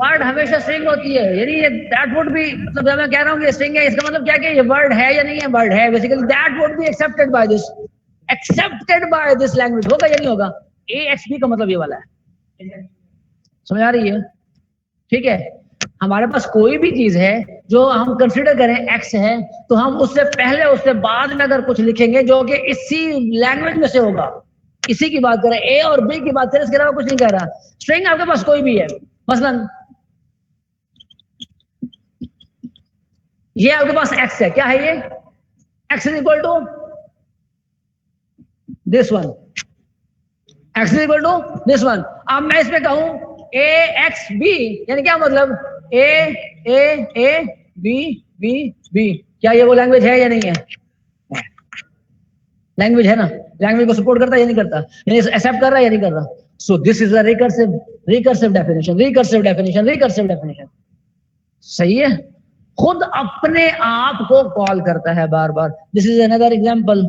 वर्ड हमेशा स्ट्रिंग होती है, यानी ये that would be, मतलब जब मैं कह रहा हूँ कि स्ट्रिंग है, इसका मतलब क्या कि ये वर्ड है या नहीं है, वर्ड है basically. that would be accepted by this language, होगा या नहीं होगा। AXB का मतलब ये वाला है, समझ आ रही है, ठीक है। हमारे पास कोई भी चीज है जो हम कंसीडर करें एक्स है, तो हम उससे पहले उससे बाद में अगर कुछ लिखेंगे जो कि इसी लैंग्वेज में से होगा, इसी की बात करें, ए और बी की बात करें, इसके अलावा कुछ नहीं कह रहा। स्ट्रिंग आपके पास कोई भी है, मसलन ये आपके पास एक्स है, क्या है ये, x is equal to this one, x is equal to this one. अब मैं इसमें कहूं ए एक्स बी, यानी क्या मतलब, ए ए ए बी बी बी, क्या ये वो लैंग्वेज है या नहीं है, लैंग्वेज है ना, लैंग्वेज को सपोर्ट करता है या नहीं करता, यानी एक्सेप्ट कर रहा है या नहीं कर रहा। So this is a recursive definition. सही है, खुद अपने आप को कॉल करता है बार बार। This is another example.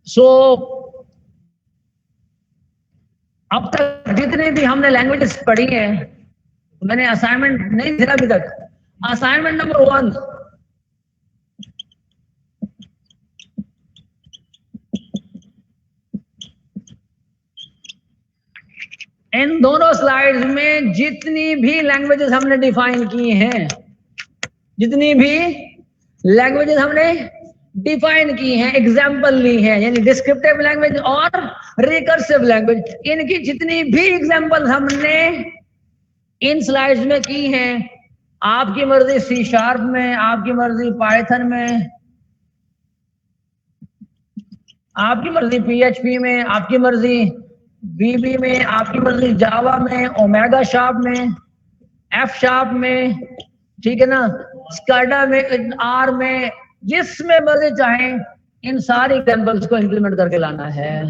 So अब तक जितने भी हमने लैंग्वेजेस पढ़ी हैं, मैंने असाइनमेंट नहीं दिया अभी तक। असाइनमेंट नंबर 1, इन दोनों स्लाइड्स में जितनी भी लैंग्वेजेस हमने डिफाइन की हैं, जितनी भी लैंग्वेजेस हमने डिफाइन की हैं, एग्जाम्पल ली हैं, यानी डिस्क्रिप्टिव लैंग्वेज और रिकर्सिव लैंग्वेज, इनकी जितनी भी एग्जाम्पल हमने इन स्लाइड्स में की हैं, आपकी मर्जी सी शार्प में, आपकी मर्जी पाइथन में, आपकी मर्जी PHP में, आपकी मर्जी VB में, आपकी मर्जी जावा में, ओमेगा शार्प में, F शार्प में, ठीक है ना, स्काडा में, R में, जिसमें मर्जी चाहें इन सारी एग्जाम्पल्स को इंप्लीमेंट करके लाना है।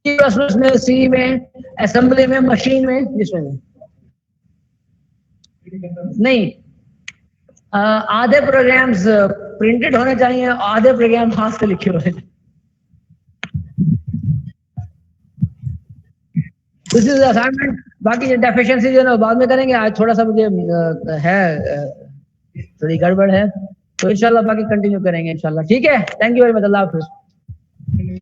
में, C में, असेंबली में, मशीन में, जिसमें नहीं, आधे प्रोग्राम्स प्रिंटेड होने चाहिए, आधे प्रोग्राम हाथ से लिखे हुए। This is assignment. बाकी डेफिशिएंसी जो है ना बाद में करेंगे, आज थोड़ा सा मुझे थोड़ी गड़बड़ है, तो इंशाल्लाह बाकी कंटिन्यू करेंगे इंशाल्लाह। ठीक है, thank you very much, Allah Hafiz.